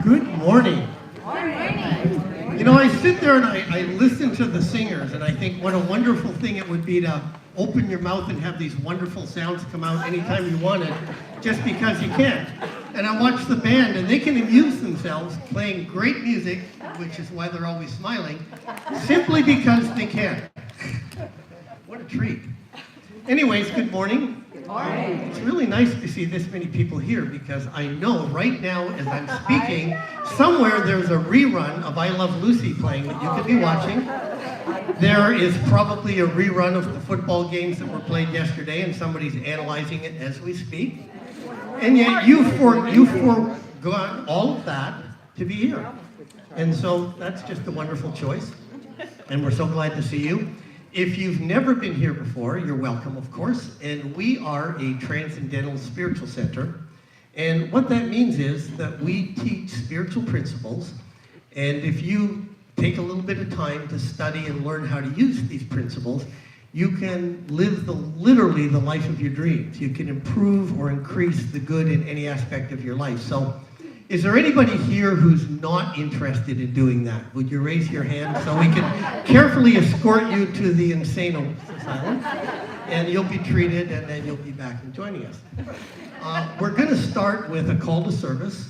Good morning. You know, I sit there and I listen to the singers and I think what a wonderful thing it would be to open your mouth and have these wonderful sounds come out anytime you want it, just because you can. And I watch the band and they can amuse themselves playing great music, which is why they're always smiling, simply because they can. What a treat. Anyways, good morning. It's really nice to see this many people here because I know right now as I'm speaking, somewhere there's a rerun of I Love Lucy playing that you could be watching. There is probably a rerun of the football games that were played yesterday and somebody's analyzing it as we speak. And yet you forgot all of that to be here. And so that's just a wonderful choice. And we're so glad to see you. If you've never been here before, you're welcome, of course, and we are a transcendental spiritual center. And what that means is that we teach spiritual principles, and if you take a little bit of time to study and learn how to use these principles, you can live literally the life of your dreams. You can improve or increase the good in any aspect of your life. So, is there anybody here who's not interested in doing that? Would you raise your hand so we can carefully escort you to the insane asylum, and you'll be treated, and then you'll be back and joining us. We're going to start with a call to service.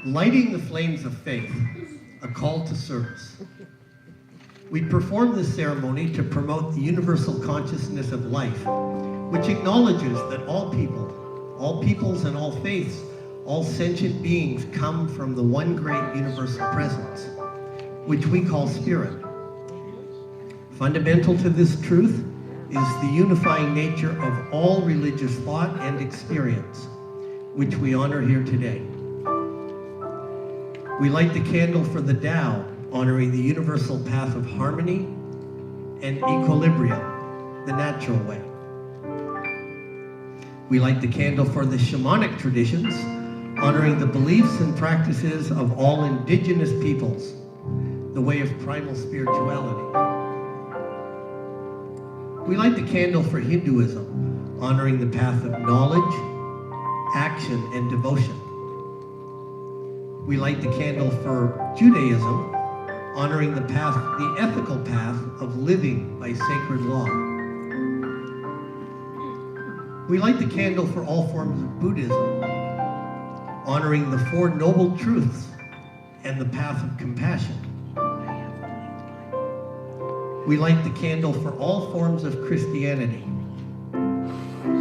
Lighting the flames of faith, a call to service. We perform this ceremony to promote the universal consciousness of life, which acknowledges that all peoples and all faiths, all sentient beings come from the one great universal presence, which we call spirit. Fundamental to this truth is the unifying nature of all religious thought and experience, which we honor here today. We light the candle for the Tao, honoring the universal path of harmony and equilibrium, the natural way. We light the candle for the shamanic traditions, honoring the beliefs and practices of all indigenous peoples, the way of primal spirituality. We light the candle for Hinduism, honoring the path of knowledge, action, and devotion. We light the candle for Judaism, honoring the path, the ethical path of living by sacred law. We light the candle for all forms of Buddhism, honoring the Four Noble Truths and the path of compassion. We light the candle for all forms of Christianity,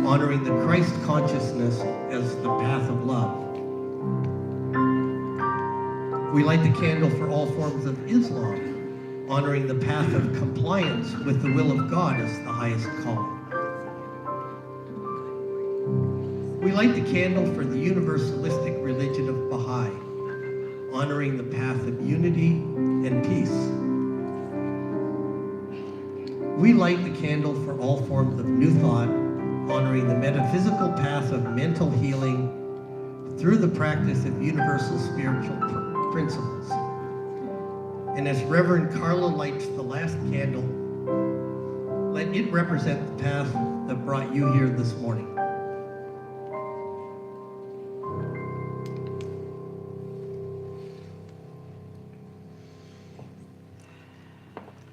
honoring the Christ consciousness as the path of love. We light the candle for all forms of Islam, honoring the path of compliance with the will of God as the highest calling. We light the candle for the universalistic religion of Baha'i, honoring the path of unity and peace. We light the candle for all forms of New Thought, honoring the metaphysical path of mental healing through the practice of universal spiritual principles. And as Reverend Carla lights the last candle, let it represent the path that brought you here this morning.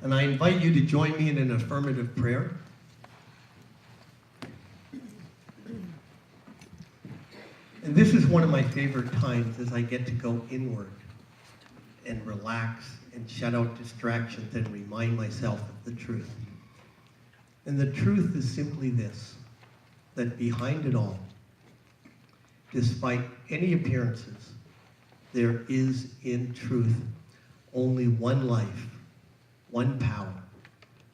And I invite you to join me in an affirmative prayer. And this is one of my favorite times as I get to go inward and relax and shut out distractions and remind myself of the truth. And the truth is simply this, that behind it all, despite any appearances, there is in truth only one life, one power,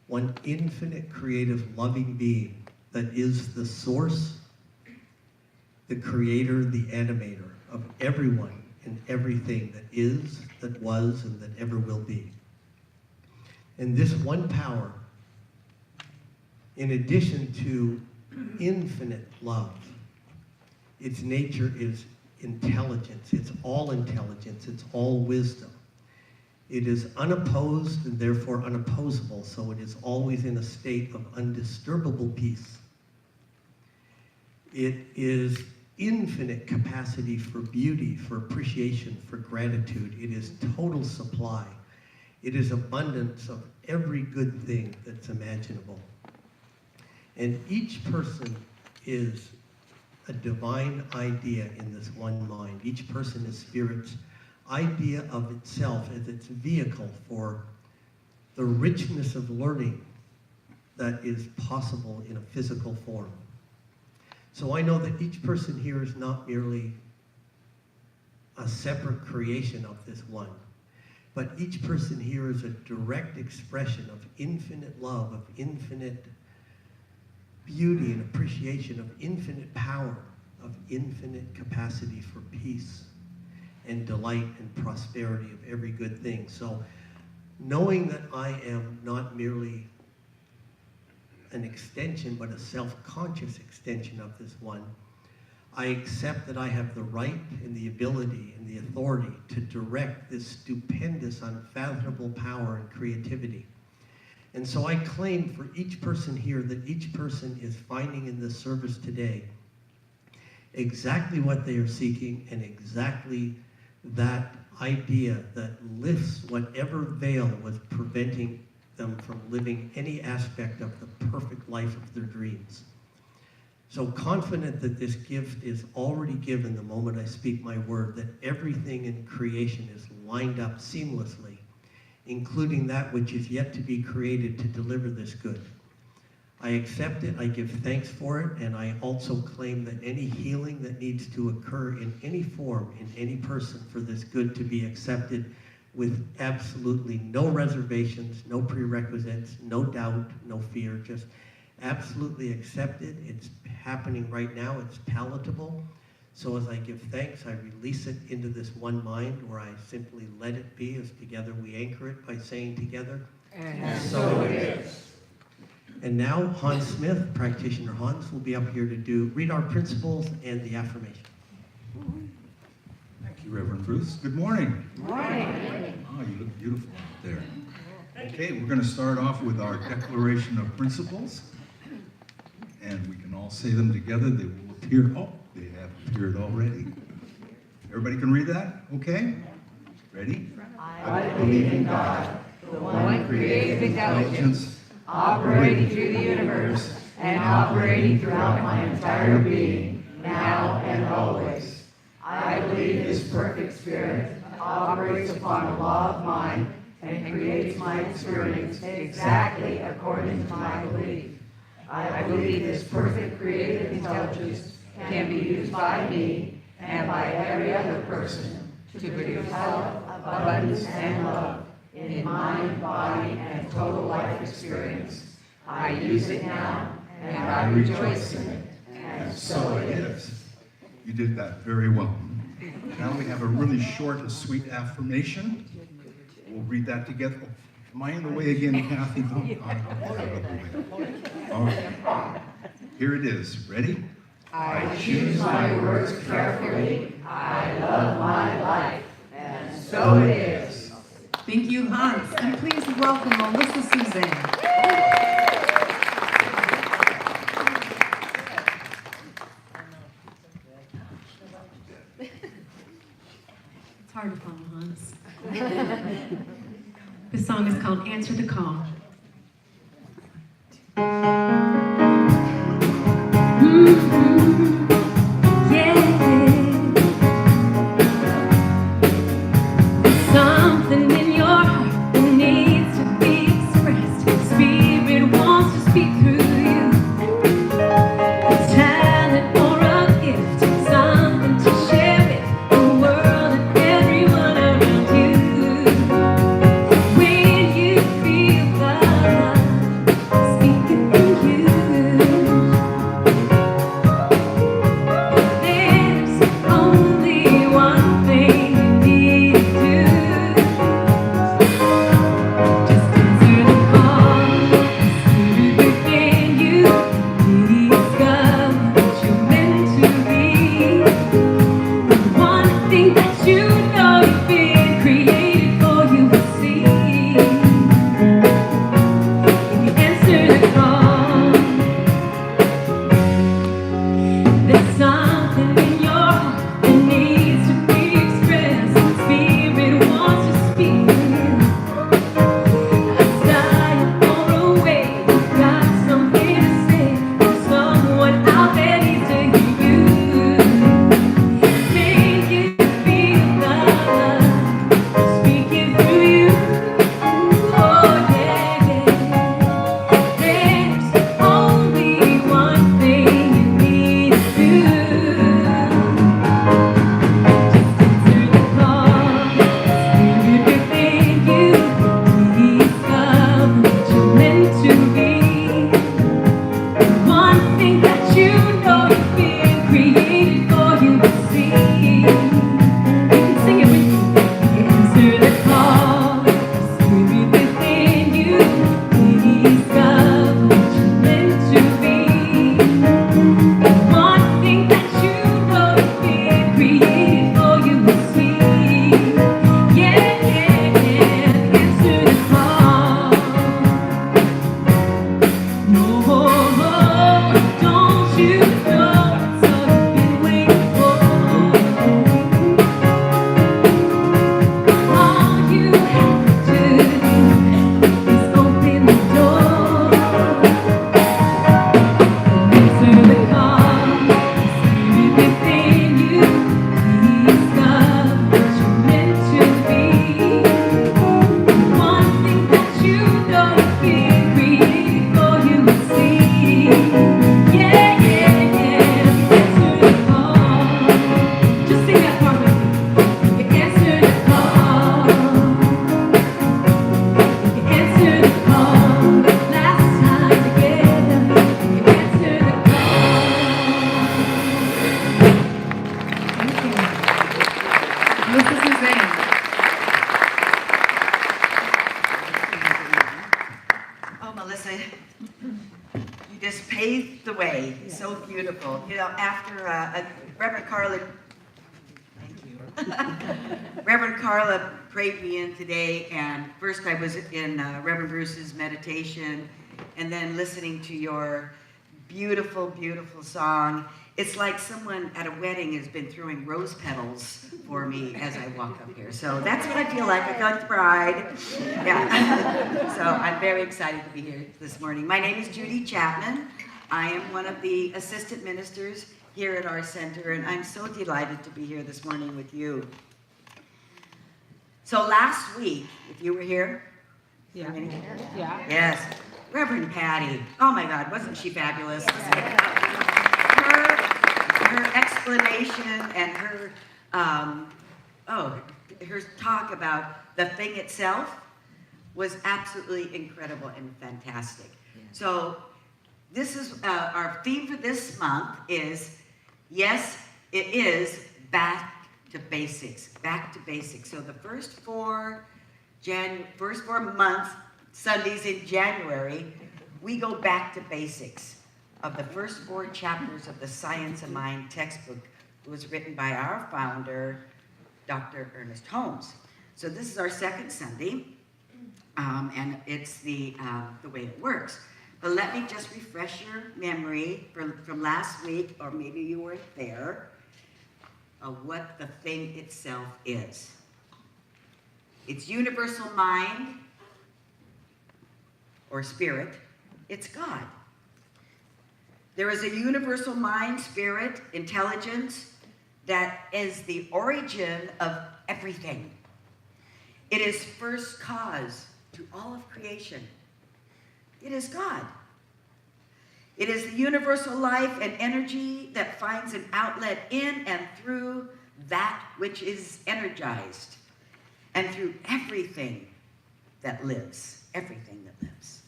one infinite creative loving being that is the source, the creator, the animator of everyone and everything that is, that was, and that ever will be. And this one power, in addition to infinite love, its nature is intelligence, it's all wisdom. It is unopposed and therefore unopposable, so it is always in a state of undisturbable peace. It is infinite capacity for beauty, for appreciation, for gratitude. It is total supply. It is abundance of every good thing that's imaginable. And each person is a divine idea in this one mind. Each person is Spirit's idea of itself as its vehicle for the richness of learning that is possible in a physical form. So I know that each person here is not merely a separate creation of this one, but each person here is a direct expression of infinite love, of infinite beauty and appreciation, of infinite power, of infinite capacity for peace and delight and prosperity of every good thing. So knowing that I am not merely an extension, but a self-conscious extension of this one, I accept that I have the right and the ability and the authority to direct this stupendous, unfathomable power and creativity. And so I claim for each person here that each person is finding in this service today exactly what they are seeking, and exactly that idea that lifts whatever veil was preventing them from living any aspect of the perfect life of their dreams. So confident that this gift is already given the moment I speak my word, that everything in creation is lined up seamlessly, including that which is yet to be created to deliver this good. I accept it, I give thanks for it, and I also claim that any healing that needs to occur in any form, in any person, for this good to be accepted with absolutely no reservations, no prerequisites, no doubt, no fear, just absolutely accepted. It's happening right now, it's palatable. So as I give thanks, I release it into this one mind, where I simply let it be, as together we anchor it by saying together, and so it is. And now Hans Smith, practitioner Hans, will be up here to read our principles and the affirmation. Thank you, Reverend Bruce. Good morning. Good morning. Oh, you look beautiful out there. Okay, we're going to start off with our declaration of principles. And we can all say them together. They will appear. Oh, they have appeared already. Everybody can read that? Okay? Ready? I believe in God, the one creative intelligence, operating through the universe and operating throughout my entire being, now and always. I believe this perfect spirit operates upon a law of mind and creates my experience exactly according to my belief. I believe this perfect creative intelligence can be used by me and by every other person to produce health, abundance, and love in mind, body, and total life experience. I use it now, and I rejoice in it, and so it is. You did that very well. Now we have a really short and sweet affirmation. We'll read that together. Am I in the way again, Kathy? No, I'll get out of the way. All right. Here it is. Ready? I choose my words carefully. I love my life, and so it is. Thank you, Hans. And please welcome Melissa Suzanne. It's hard to follow, Hans. This song is called Answer the Call. Something in your heart that needs to be expressed. Spirit wants to speak through you. A talent or a gift, something to share with the world and everyone around you. When you feel the love speaking through you. you just paved the way. So beautiful. You know, after Reverend Carla, thank you. Reverend Carla prayed me in today, and first I was in Reverend Bruce's meditation, and then listening to your beautiful, beautiful song. It's like someone at a wedding has been throwing rose petals for me as I walk up here. So that's what I feel like. I feel like the bride. Yeah. So I'm very excited to be here this morning. My name is Judy Chapman. I am one of the assistant ministers here at our center, and I'm so delighted to be here this morning with you. So last week, if you were here, Yeah. yeah. Yes, Reverend Patty. Oh my God, wasn't she fabulous? Her explanation and her her talk about the thing itself was absolutely incredible and fantastic. So this is our theme for this month is, yes, it is back to basics. Back to basics. So the first four months, Sundays in January, we go back to basics of the first 4 chapters of the Science of Mind textbook. It was written by our founder, Dr. Ernest Holmes. So this is our second Sunday, and it's the way it works. But let me just refresh your memory from last week, or maybe you weren't there, of what the thing itself is. It's universal mind, or spirit. It's God. There is a universal mind, spirit, intelligence that is the origin of everything. It is first cause to all of creation. It is God. It is the universal life and energy that finds an outlet in and through that which is energized, and through everything that lives, everything that lives.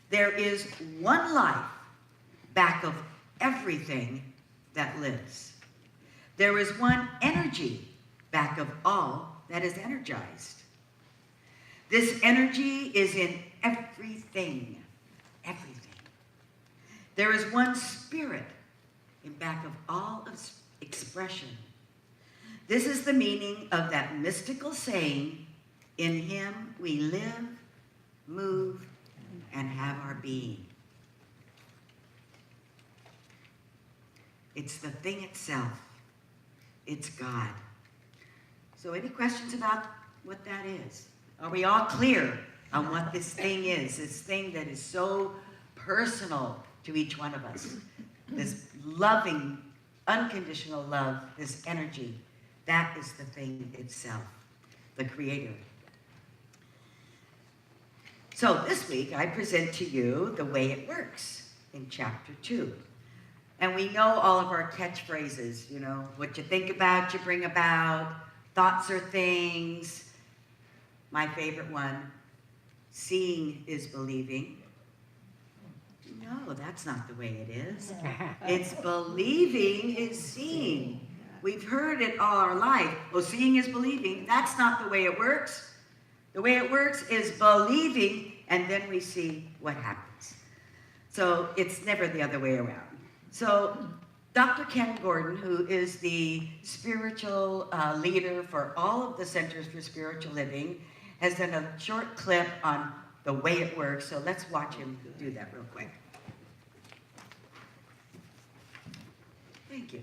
There is one life back of everything that lives. There is one energy back of all that is energized. This energy is in everything, everything. There is one spirit in back of all of expression. This is the meaning of that mystical saying, in him we live, move, and have our being. It's the thing itself. It's God. So any questions about what that is? Are we all clear on what this thing is? This thing that is so personal to each one of us. This loving, unconditional love, this energy. That is the thing itself, the Creator. So this week I present to you the way it works in chapter 2. And we know all of our catchphrases, you know, what you think about, you bring about, thoughts are things. My favorite one, seeing is believing. No, that's not the way it is. It's believing is seeing. We've heard it all our life. Oh, seeing is believing. That's not the way it works. The way it works is believing, and then we see what happens. So it's never the other way around. So Dr. Ken Gordon, who is the spiritual leader for all of the Centers for Spiritual Living, has done a short clip on the way it works. So let's watch him do that real quick. Thank you.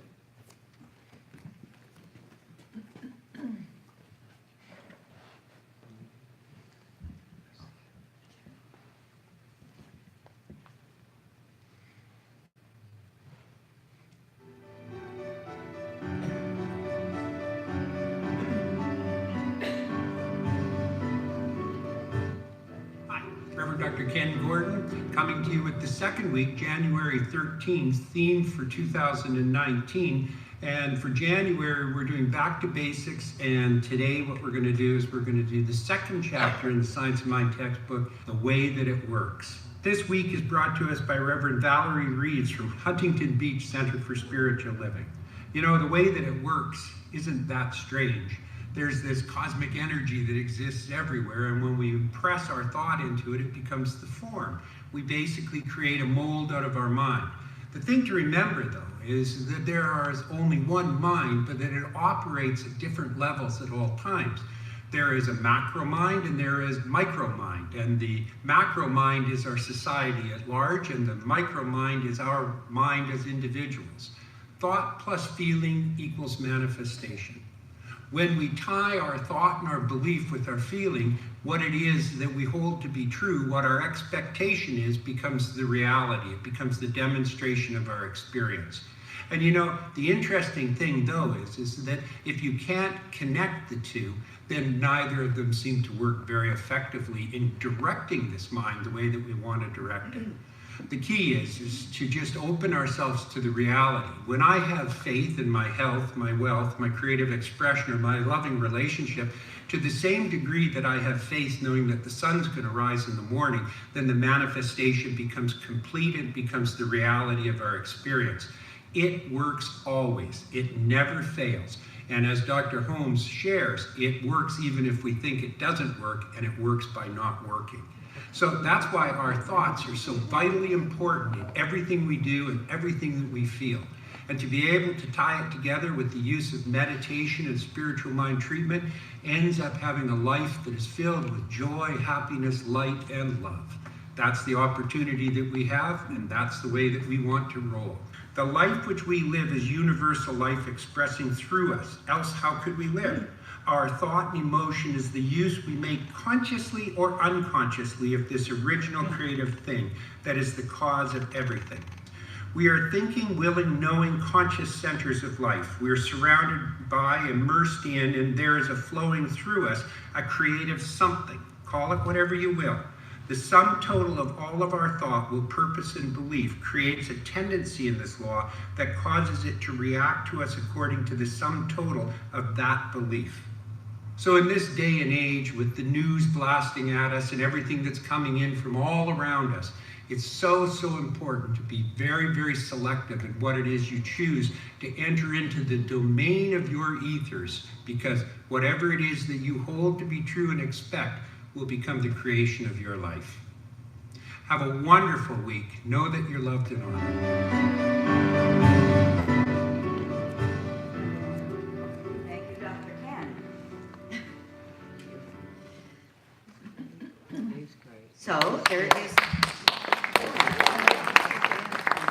Reverend Dr. Ken Gordon, coming to you with the second week, January 13th, theme for 2019. And for January, we're doing Back to Basics, and today what we're going to do is we're going to do the second chapter in the Science of Mind textbook, The Way That It Works. This week is brought to us by Reverend Valerie Reeds from Huntington Beach Center for Spiritual Living. You know, the way that it works isn't that strange. there's this cosmic energy that exists everywhere, and when we press our thought into it, it becomes the form. We basically create a mold out of our mind. The thing to remember, though, is that there is only one mind, but that it operates at different levels at all times. There is a macro mind and there is micro mind, and the macro mind is our society at large, and the micro mind is our mind as individuals. Thought plus feeling equals manifestation. When we tie our thought and our belief with our feeling, what it is that we hold to be true, what our expectation is, becomes the reality. It becomes the demonstration of our experience. And you know, the interesting thing though is that if you can't connect the two, then neither of them seem to work very effectively in directing this mind the way that we want to direct it. The key is to just open ourselves to the reality. When I have faith in my health, my wealth, my creative expression, or my loving relationship, to the same degree that I have faith knowing that the sun's going to rise in the morning, then the manifestation becomes complete. It becomes the reality of our experience. It works always. It never fails. And as Dr. Holmes shares, it works even if we think it doesn't work, and it works by not working. So that's why our thoughts are so vitally important in everything we do and everything that we feel. And to be able to tie it together with the use of meditation and spiritual mind treatment ends up having a life that is filled with joy, happiness, light, and love. That's the opportunity that we have, and that's the way that we want to roll. The life which we live is universal life expressing through us, else how could we live? Our thought and emotion is the use we make consciously or unconsciously of this original creative thing that is the cause of everything. We are thinking, willing, knowing, conscious centers of life. We are surrounded by, immersed in, and there is a flowing through us, a creative something. Call it whatever you will. The sum total of all of our thought, will, purpose, and belief creates a tendency in this law that causes it to react to us according to the sum total of that belief. So in this day and age, with the news blasting at us and everything that's coming in from all around us, it's so important to be very, very selective in what it is you choose to enter into the domain of your ethers, because whatever it is that you hold to be true and expect will become the creation of your life. Have a wonderful week. Know that you're loved and honored. Thank you, Dr. Ken. So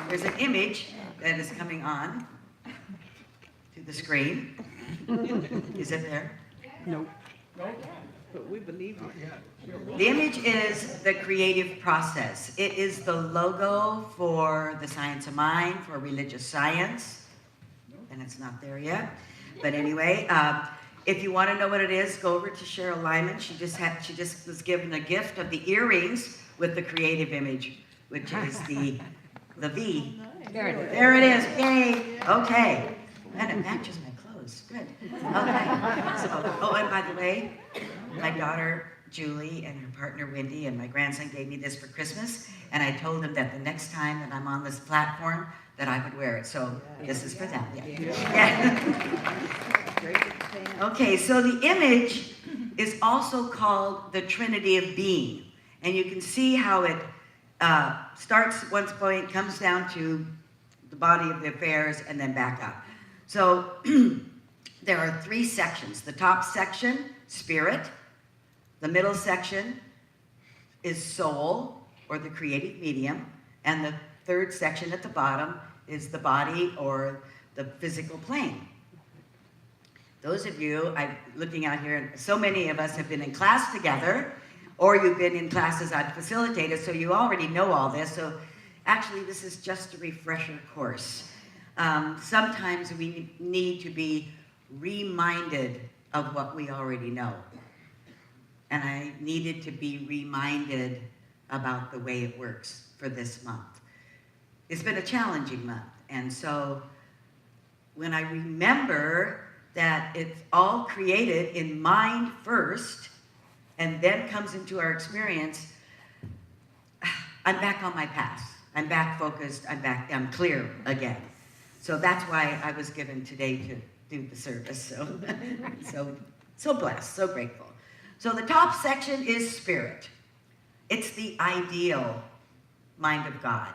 there's an image that is coming on to the screen. Is it there? Nope. But we believe it. The image is the creative process. It is the logo for the science of mind, for religious science. And it's not there yet. But anyway, if you want to know what it is, go over to Cheryl Lyman. She just was given a gift of the earrings with the creative image, which is the V. There it is. There it is. Yay. Okay. And it matches my clothes. Good. Okay. So, and by the way, my daughter Julie and her partner Wendy and my grandson gave me this for Christmas, and I told them that the next time that I'm on this platform that I would wear it. So this is for them. Yeah. Okay, so the image is also called the Trinity of Being, and you can see how it starts at one point, comes down to the body of the affairs, and then back up. So there are three sections. The top section, spirit. The middle section is soul, or the creative medium. And the third section at the bottom is the body, or the physical plane. Those of you, I'm looking out here, so many of us have been in class together, or you've been in classes I've facilitated, so you already know all this. So actually, this is just a refresher course. Sometimes we need to be reminded of what we already know. And I needed to be reminded about the way it works for this month. It's been a challenging month. And so when I remember that it's all created in mind first, and then comes into our experience, I'm back on my path. I'm back focused, I'm clear again. So that's why I was given today to do the service. So So blessed, so grateful. So the top section is spirit. It's the ideal mind of God.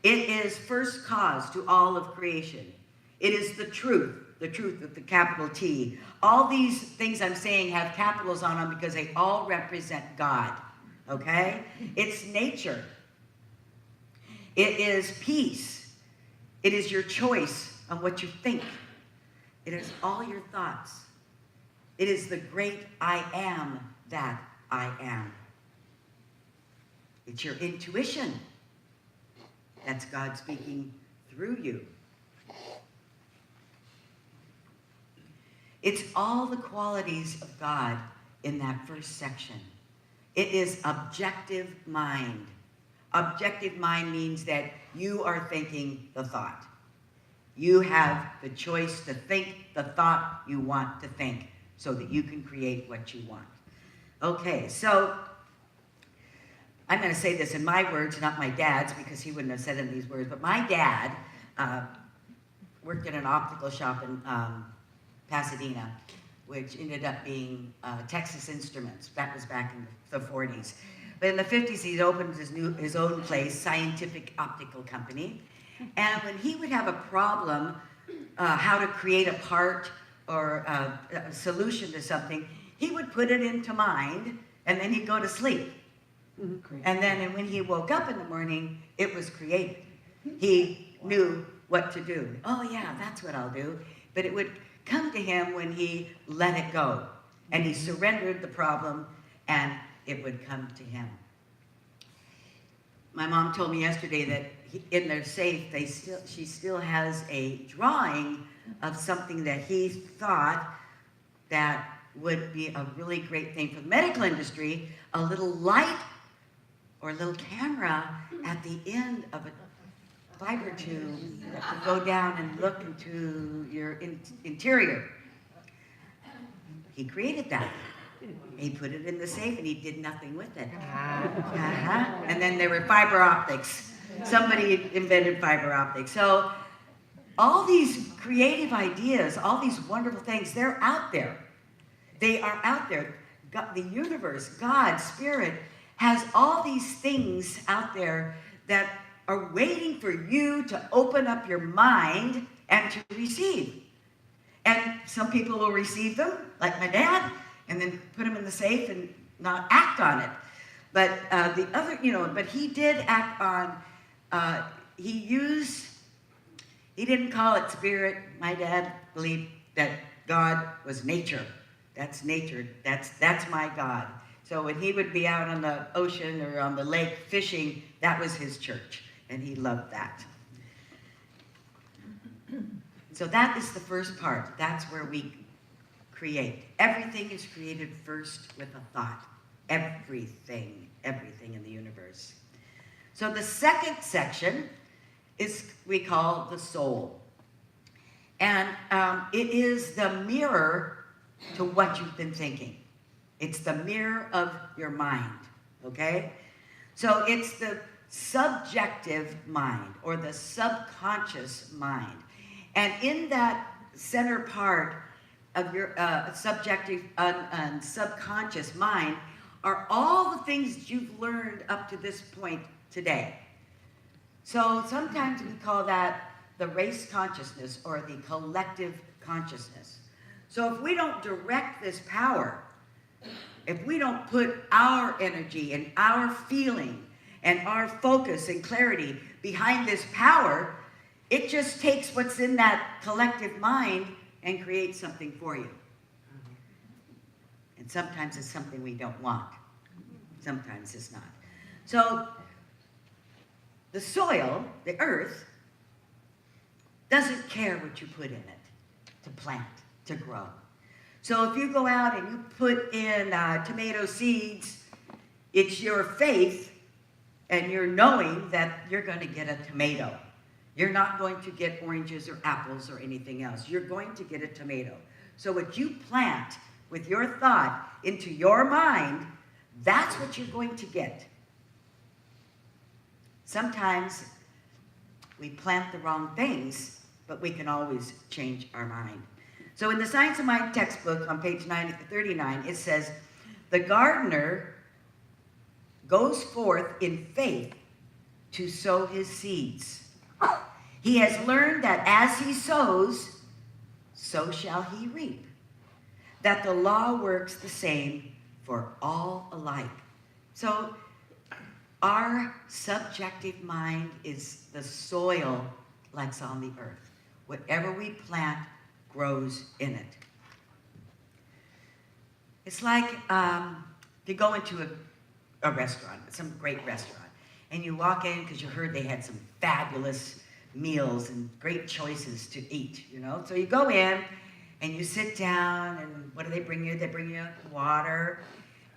It is first cause to all of creation. It is the truth with the capital T. All these things I'm saying have capitals on them because they all represent God, okay? It's nature. It is peace. It is your choice on what you think. It is all your thoughts. It is the great I am that I am. It's your intuition. That's God speaking through you. It's all the qualities of God in that first section. It is objective mind. Objective mind means that you are thinking the thought. You have the choice to think the thought you want to think so that you can create what you want. Okay, so I'm going to say this in my words, not my dad's, because he wouldn't have said it in these words, but my dad worked in an optical shop in Pasadena, which ended up being Texas Instruments. That was back in the 40s. But in the 50s, he opened his own place, Scientific Optical Company. And when he would have a problem, how to create a part or a solution to something, he would put it into mind, and then he'd go to sleep. And then when he woke up in the morning, it was created. He knew what to do. Oh yeah, that's what I'll do. But it would come to him when he let it go. And he surrendered the problem, and it would come to him. My mom told me yesterday that in their safe, she still has a drawing of something that he thought that would be a really great thing for the medical industry, a little light or a little camera at the end of a fiber tube that could go down and look into your interior. He created that. He put it in the safe and he did nothing with it. And then there were fiber optics. Somebody invented fiber optics. So all these creative ideas, all these wonderful things, they're out there. They are out there. God, the universe, God, Spirit, has all these things out there that are waiting for you to open up your mind and to receive. And some people will receive them, like my dad, and then put them in the safe and not act on it. But the other, but he did act on, he didn't call it spirit. My dad believed that God was nature. That's nature. That's my God. So when he would be out on the ocean or on the lake fishing, that was his church. And he loved that. So that is the first part. That's where we create. Everything is created first with a thought. Everything in the universe. So the second section we call the soul. And it is the mirror to what you've been thinking. It's the mirror of your mind, okay? So it's the subjective mind or the subconscious mind. And in that center part of your subjective and subconscious mind are all the things you've learned up to this point today. So sometimes we call that the race consciousness or the collective consciousness. So if we don't direct this power, if we don't put our energy and our feeling and our focus and clarity behind this power, it just takes what's in that collective mind and creates something for you. And sometimes it's something we don't want. Sometimes it's not. So the soil, the earth, doesn't care what you put in it to plant, to grow. So if you go out and you put in tomato seeds, it's your faith and you're knowing that you're going to get a tomato. You're not going to get oranges or apples or anything else. You're going to get a tomato. So what you plant with your thought into your mind, that's what you're going to get. Sometimes we plant the wrong things, but we can always change our mind. So in the Science of Mind textbook on page 39, it says, the gardener goes forth in faith to sow his seeds. He has learned that as he sows, so shall he reap. That the law works the same for all alike. So our subjective mind is the soil that's on the earth. Whatever we plant grows in it. It's like you go into a restaurant, some great restaurant, and you walk in because you heard they had some fabulous meals and great choices to eat, you know? So you go in and you sit down, and what do they bring you? They bring you water,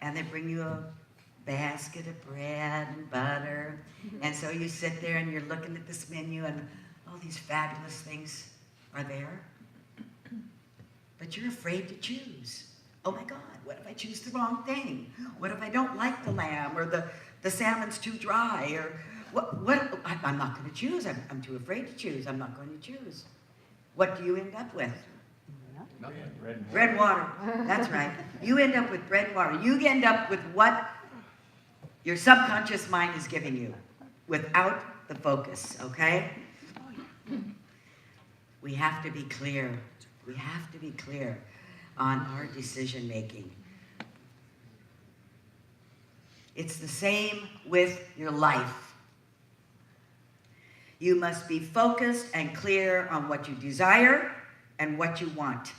and they bring you a basket of bread and butter. And so you sit there and you're looking at this menu, and all these fabulous things are there. But you're afraid to choose. Oh my God, what if I choose the wrong thing? What if I don't like the lamb, or the salmon's too dry, or I'm not going to choose. I'm too afraid to choose. I'm not going to choose. What do you end up with? Bread water. That's right. You end up with bread water. You end up with what your subconscious mind is giving you without the focus, okay? We have to be clear. We have to be clear on our decision making. It's the same with your life. You must be focused and clear on what you desire and what you want.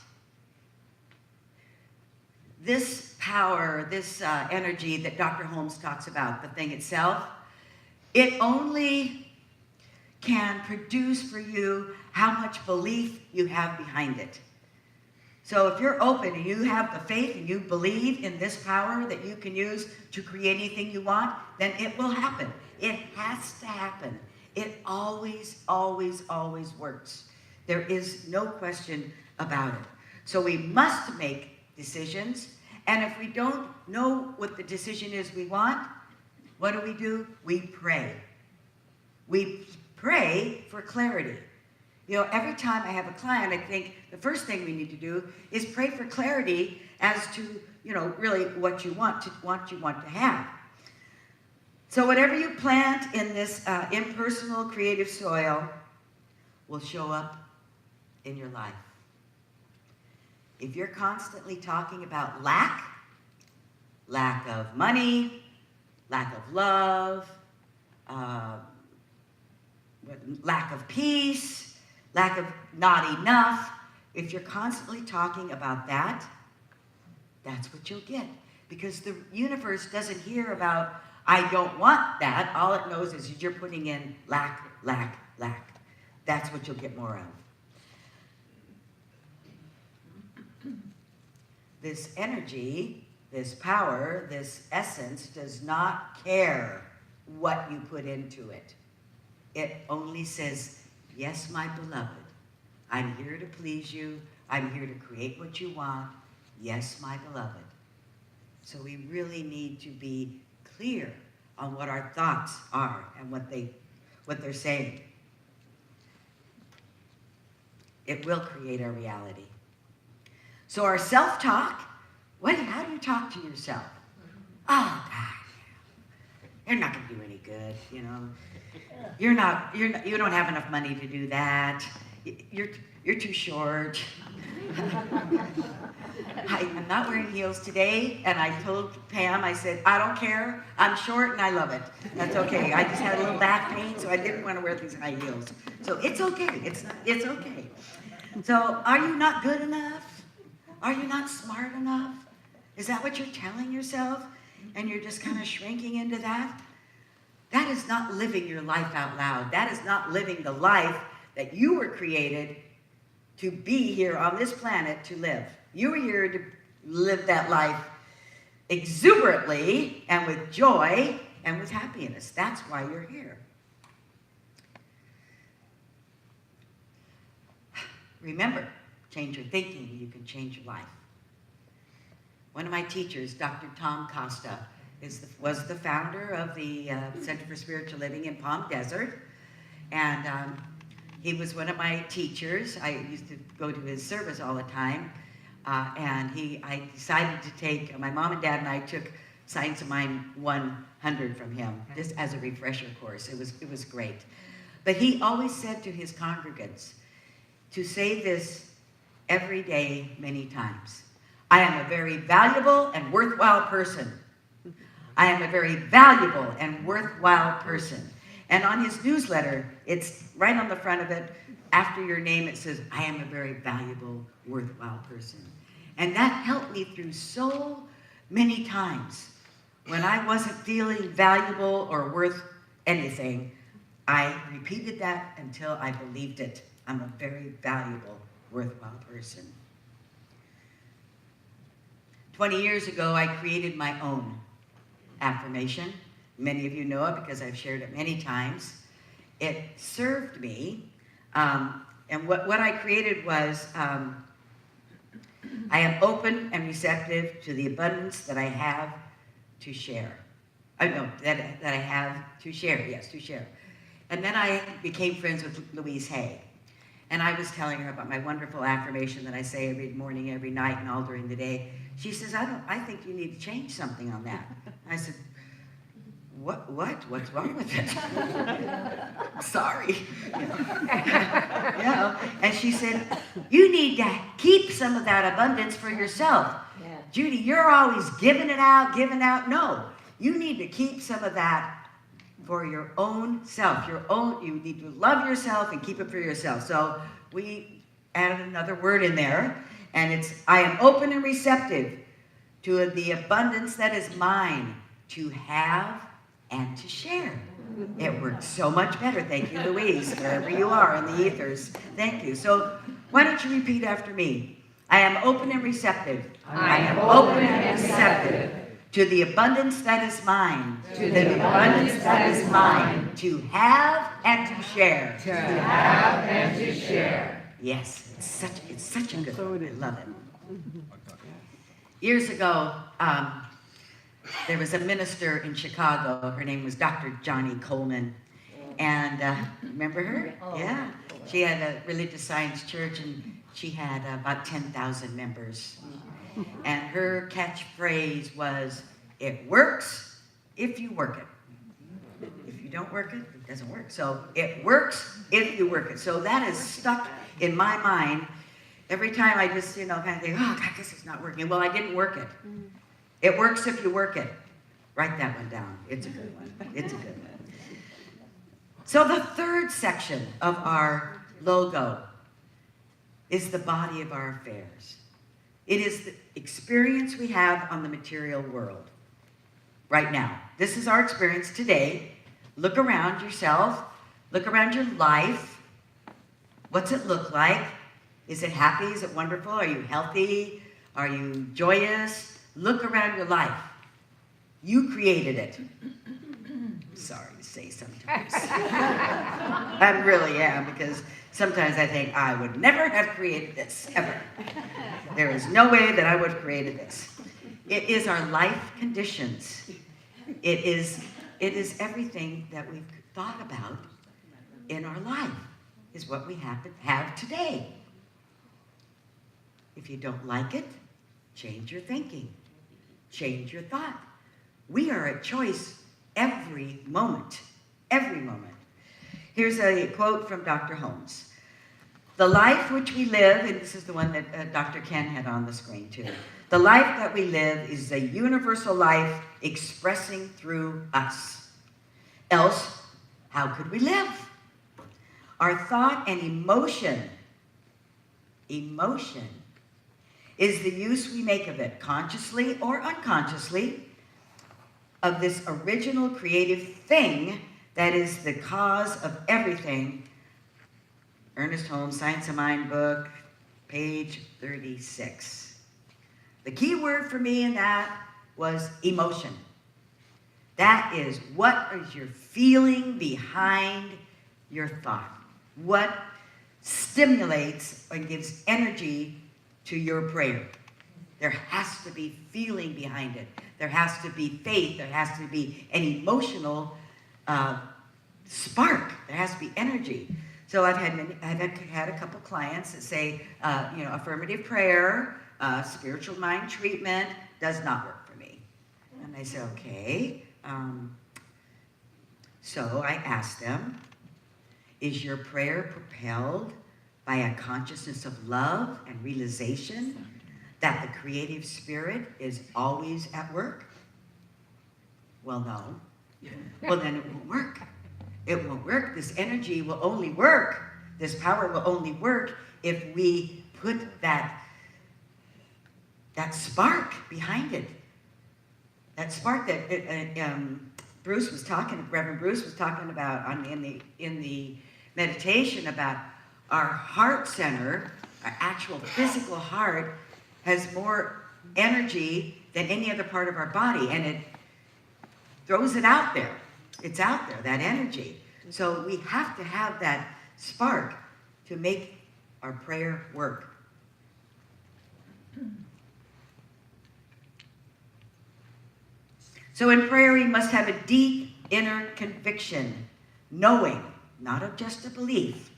This power, this energy that Dr. Holmes talks about, the thing itself, it only can produce for you how much belief you have behind it. So if you're open and you have the faith and you believe in this power that you can use to create anything you want, then it will happen. It has to happen. It always, always, always works. There is no question about it. So we must make decisions. And if we don't know what the decision is we want, what do? We pray. We pray for clarity. You know, every time I have a client, I think the first thing we need to do is pray for clarity as to, you know, really what you want to have. So whatever you plant in this impersonal creative soil will show up in your life. If you're constantly talking about lack of money, lack of love, lack of peace, lack of not enough, if you're constantly talking about that, that's what you'll get. Because the universe doesn't hear about, I don't want that. All it knows is you're putting in lack, lack, lack. That's what you'll get more of. This energy, this power, this essence does not care what you put into it. It only says, yes, my beloved, I'm here to please you. I'm here to create what you want. Yes, my beloved. So we really need to be clear on what our thoughts are and what they're saying. It will create our reality. So our self-talk, how do you talk to yourself? Oh, God, you're not going to do any good, you know. You don't have enough money to do that. You're too short. I'm not wearing heels today, and I told Pam, I said, I don't care. I'm short and I love it. That's okay. I just had a little back pain, so I didn't want to wear these high heels. So it's okay. It's okay. So are you not good enough? Are you not smart enough? Is that what you're telling yourself? And you're just kind of shrinking into that? That is not living your life out loud. That is not living the life that you were created to be here on this planet to live. You were here to live that life exuberantly and with joy and with happiness. That's why you're here. Remember, change your thinking, you can change your life. One of my teachers, Dr. Tom Costa, was the founder of the Center for Spiritual Living in Palm Desert. And He was one of my teachers. I used to go to his service all the time. I decided to take, my mom and dad and I took Science of Mind 100 from him, just as a refresher course. It was great. But he always said to his congregants to say this every day, many times. I am a very valuable and worthwhile person. I am a very valuable and worthwhile person. And on his newsletter, it's right on the front of it, after your name, it says, I am a very valuable, worthwhile person. And that helped me through so many times. When I wasn't feeling valuable or worth anything, I repeated that until I believed it. I'm a very valuable, worthwhile person. 20 years ago, I created my own affirmation. Many of you know it because I've shared it many times. It served me. And what I created was, I am open and receptive to the abundance that I have to share. That I have to share, yes, to share. And then I became friends with Louise Hay. And I was telling her about my wonderful affirmation that I say every morning, every night, and all during the day. She says, I think you need to change something on that. I said, What? What's wrong with it? Sorry. And she said, you need to keep some of that abundance for yourself. Yeah. Judy, you're always giving it out. No, you need to keep some of that for your own self. You need to love yourself and keep it for yourself. So we added another word in there, and it's, I am open and receptive to the abundance that is mine to have and to share. It works so much better. Thank you, Louise, wherever you are in the ethers. Thank you. So why don't you repeat after me? I am open and receptive. I am open and receptive to the abundance that is mine. to the abundance that is mine, To have and to share. to have and to share. Yes, it's such a good So one. it I is. love it. Years ago, there was a minister in Chicago. Her name was Dr. Johnny Coleman. And remember her? Yeah. She had a religious science church, and she had about 10,000 members. And her catchphrase was, it works if you work it. If you don't work it, it doesn't work. So it works if you work it. So that is stuck in my mind. Every time I just, kind of think, oh, God, this is not working. Well, I didn't work it. It works if you work it. Write that one down. It's a good one. It's a good one. So the third section of our logo is the body of our affairs. It is the experience we have on the material world right now. This is our experience today. Look around yourself. Look around your life. What's it look like? Is it happy? Is it wonderful? Are you healthy? Are you joyous? Look around your life. You created it. Sorry to say sometimes. I really am, because sometimes I think I would never have created this, ever. There is no way that I would have created this. It is our life conditions. It is everything that we've thought about in our life is what we have today. If you don't like it, change your thinking. Change your thought. We are at choice every moment. Every moment. Here's a quote from Dr. Holmes. The life which we live, and this is the one that Dr. Ken had on the screen too. The life that we live is a universal life expressing through us. Else, how could we live? Our thought and emotion is the use we make of it, consciously or unconsciously, of this original creative thing that is the cause of everything. Ernest Holmes, Science of Mind book, page 36. The key word for me in that was emotion. That is, what is your feeling behind your thought? What stimulates and gives energy to your prayer? There has to be feeling behind it. There has to be faith. There has to be an emotional spark. There has to be energy. So I've had a couple clients that say, affirmative prayer, spiritual mind treatment does not work for me. And I say, okay. So I asked them, is your prayer propelled by a consciousness of love and realization that the creative spirit is always at work? Well, no. Well, then it won't work. It won't work. This energy will only work. This power will only work if we put that spark behind it. That spark that Reverend Bruce was talking about in the meditation about our heart center, our actual physical heart has more energy than any other part of our body, and it throws it out there. It's out there, that energy. So we have to have that spark to make our prayer work. So in prayer, we must have a deep inner conviction, knowing, not of just a belief,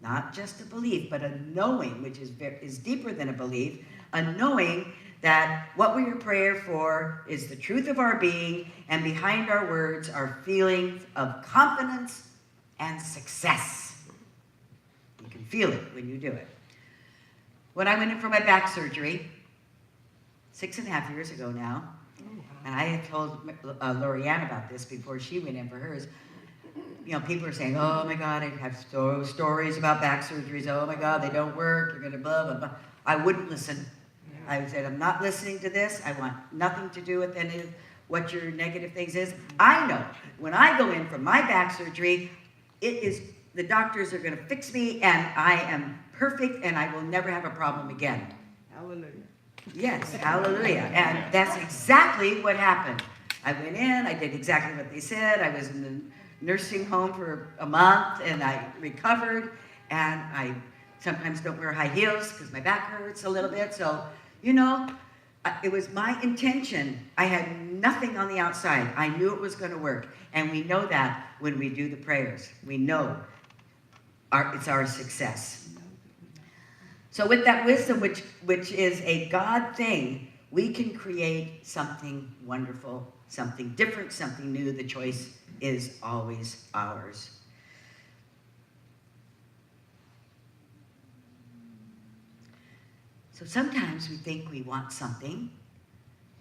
but a knowing, which is deeper than a belief, a knowing that what we are praying for is the truth of our being, and behind our words are feelings of confidence and success. You can feel it when you do it. When I went in for my back surgery, 6.5 years ago now, and I had told Lorianne about this before she went in for hers. People are saying, oh my God, I have stories about back surgeries. Oh my God, they don't work. You're going to blah, blah, blah. I wouldn't listen. I said, I'm not listening to this. I want nothing to do with any of what your negative things is. I know when I go in for my back surgery, the doctors are going to fix me and I am perfect and I will never have a problem again. Hallelujah. Yes, hallelujah. And that's exactly what happened. I went in, I did exactly what they said. I was in the nursing home for a month and I recovered, and I sometimes don't wear high heels because my back hurts a little bit. So, it was my intention. I had nothing on the outside. I knew it was going to work. And we know that when we do the prayers. We know it's our success. So with that wisdom, which is a God thing, we can create something wonderful, something different, something new. The choice is always ours. So sometimes we think we want something,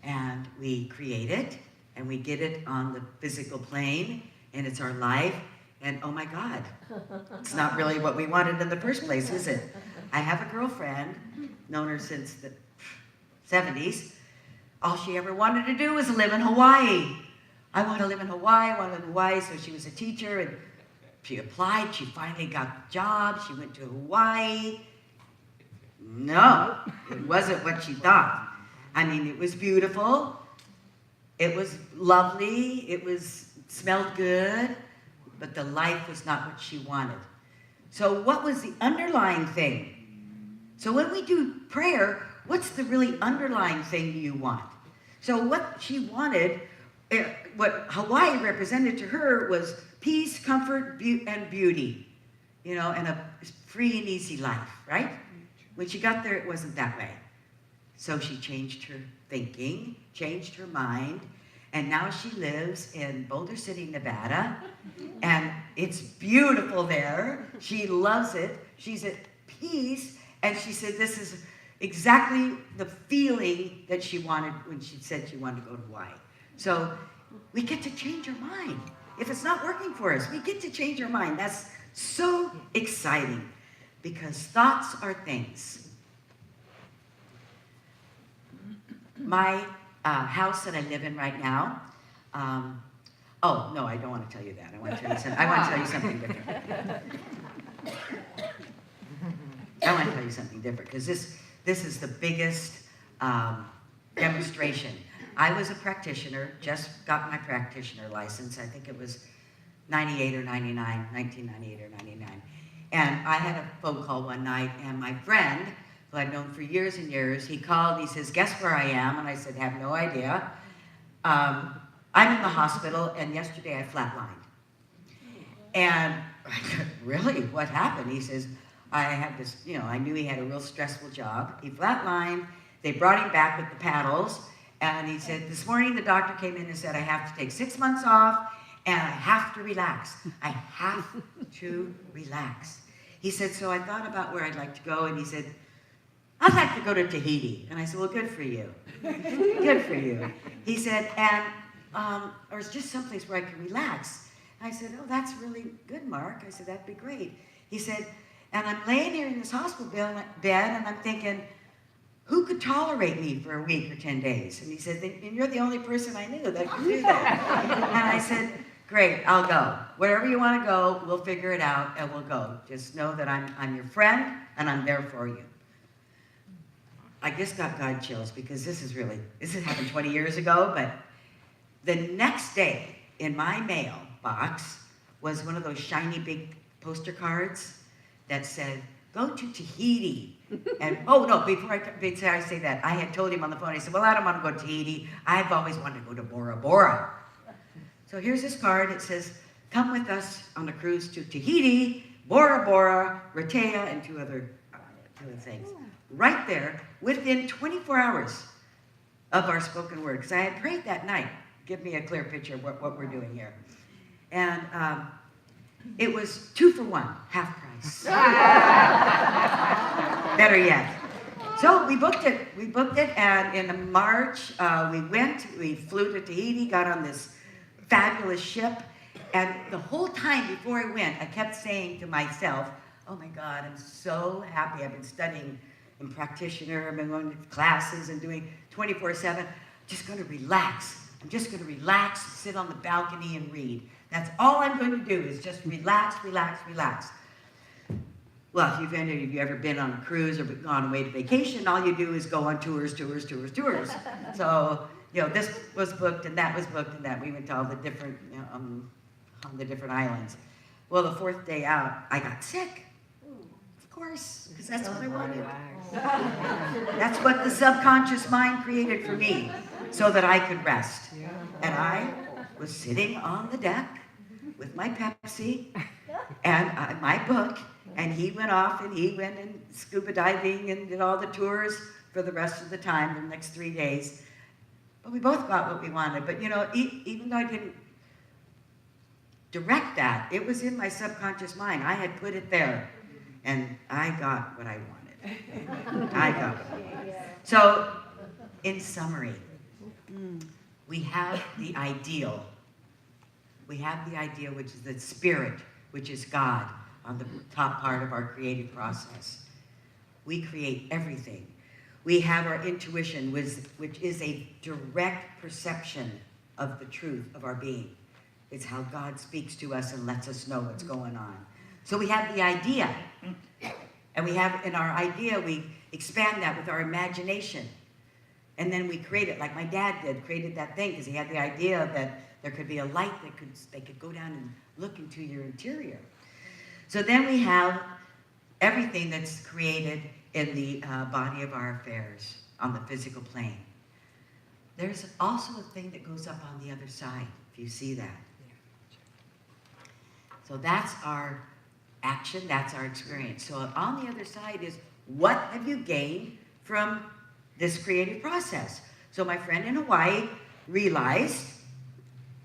and we create it, and we get it on the physical plane, and it's our life, and oh my God, it's not really what we wanted in the first place, is it? I have a girlfriend, known her since the 70s. All she ever wanted to do was live in Hawaii. I want to live in Hawaii, so she was a teacher, and she applied, she finally got the job, she went to Hawaii. No, it wasn't what she thought. I mean, it was beautiful, it was lovely, it smelled good, but the life was not what she wanted. So what was the underlying thing? So when we do prayer, what's the really underlying thing you want? So what she wanted, what Hawaii represented to her was peace, comfort, and beauty, and a free and easy life, right? When she got there, it wasn't that way. So she changed her thinking, changed her mind, and now she lives in Boulder City, Nevada, and it's beautiful there. She loves it. She's at peace, and she said this is exactly the feeling that she wanted when she said she wanted to go to Hawaii. So we get to change our mind. If it's not working for us, we get to change our mind. That's so exciting, because thoughts are things. My house that I live in right now, oh, no, I don't want to tell you that. I want to tell you something different. I want to tell you something different, because this is the biggest demonstration. I was a practitioner, just got my practitioner license. I think it was 98 or 99, 1998 or 99. And I had a phone call one night, and my friend, who I'd known for years and years, he called, he says, guess where I am? And I said, have no idea. I'm in the hospital, and yesterday I flatlined. And I said, really? What happened? He says, I had this, I knew he had a real stressful job. He flatlined. They brought him back with the paddles. And he said, this morning the doctor came in and said, I have to take 6 months off and I have to relax. I have to relax. He said, so I thought about where I'd like to go. And he said, I'd like to go to Tahiti. And I said, well, good for you. Good for you. He said, or it's just someplace where I can relax. And I said, oh, that's really good, Mark. I said, that'd be great. He said, and I'm laying here in this hospital bed and I'm thinking, who could tolerate me for a week or 10 days? And he said, and you're the only person I knew that could do that. And I said, great, I'll go. Wherever you want to go, we'll figure it out and we'll go. Just know that I'm your friend and I'm there for you. I just got God chills because this has happened 20 years ago, but the next day in my mailbox was one of those shiny big poster cards that said, go to Tahiti. And, oh no, before I say that, I had told him on the phone, I said, well, I don't want to go to Tahiti. I've always wanted to go to Bora Bora. So here's this card. It says, come with us on a cruise to Tahiti, Bora Bora, Raiatea, and two other things. Right there, within 24 hours of our spoken word, because I had prayed that night, give me a clear picture of what we're doing here. And it was 2 for 1, half price. Better yet. So we booked it, and in March, we flew to Tahiti, got on this fabulous ship, and the whole time before I went, I kept saying to myself, oh my God, I'm so happy. I've been studying in practitioner, I've been going to classes and doing 24/7. I'm just going to relax. I'm just going to relax, sit on the balcony and read. That's all I'm going to do is just relax, relax, relax. Well, if you've ever been on a cruise or gone away to vacation, all you do is go on tours. So, this was booked and that was booked and that. We went to all the different, on the different islands. Well, the 4th day out, I got sick. Of course, because that's what I wanted. That's what the subconscious mind created for me, so that I could rest. And I was sitting on the deck with my Pepsi and my book, and he went off and he went and scuba diving and did all the tours for the rest of the time, the next 3 days. But we both got what we wanted. But even though I didn't direct that, it was in my subconscious mind. I had put it there. And I got what I wanted. I got what I wanted. So, in summary, we have the ideal. We have the ideal, which is the spirit, which is God, on the top part of our creative process. We create everything. We have our intuition, which is a direct perception of the truth of our being. It's how God speaks to us and lets us know what's going on. So we have the idea, and in our idea, we expand that with our imagination. And then we create it, like my dad created that thing, because he had the idea that there could be a light they could go down and look into your interior. So then we have everything that's created in the body of our affairs on the physical plane. There's also a thing that goes up on the other side, if you see that. So that's our action, that's our experience. So on the other side is, what have you gained from this creative process? So my friend in Hawaii realized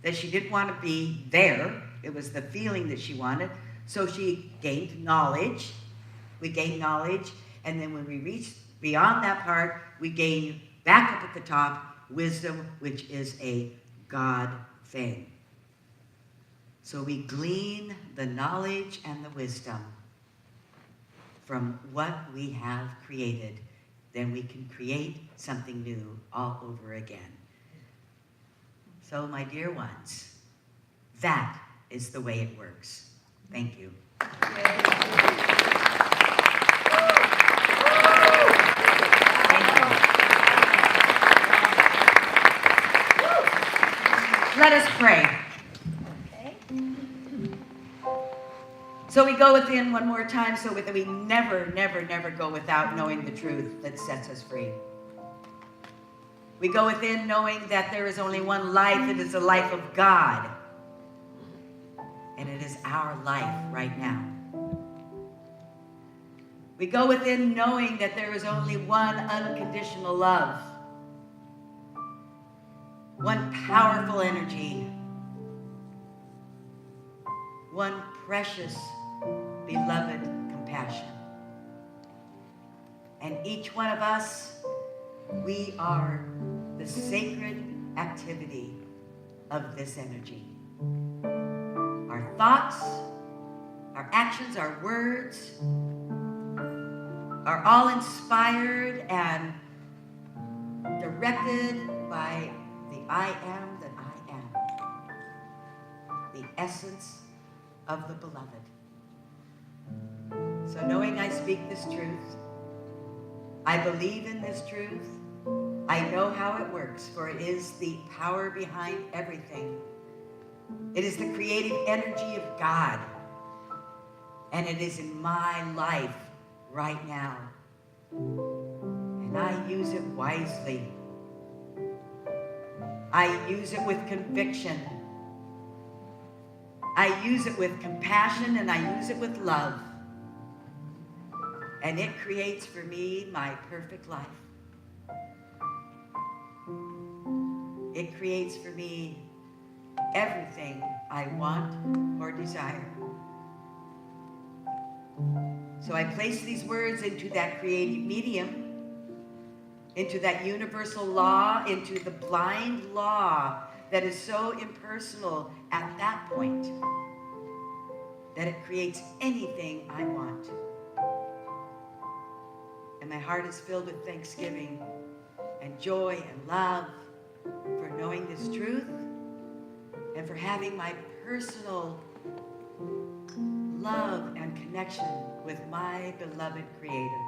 that she didn't want to be there. It was the feeling that she wanted. So she gained knowledge. We gained knowledge. And then when we reached beyond that part, we gain back up at the top wisdom, which is a God thing. So we glean the knowledge and the wisdom from what we have created. Then we can create something new all over again. So my dear ones, that is the way it works. Thank you. Let us pray. So we go within one more time so that we never, never, never go without knowing the truth that sets us free. We go within knowing that there is only one life, it is the life of God. and it is our life right now. We go within knowing that there is only one unconditional love, one powerful energy, one precious, beloved compassion. And each one of us, we are the sacred activity of this energy. Our thoughts, our actions, our words are all inspired and directed by the I am that I am, the essence of the beloved. So knowing I speak this truth, I believe in this truth, I know how it works, for it is the power behind everything. It is the creative energy of God, and it is in my life right now. And I use it wisely. I use it with conviction. I use it with compassion, and I use it with love. And it creates for me my perfect life. It creates for me everything I want or desire. So I place these words into that creative medium, into that universal law, into the blind law that is so impersonal at that point that it creates anything I want. And my heart is filled with thanksgiving and joy and love for knowing this truth and for having my personal love and connection with my beloved Creator.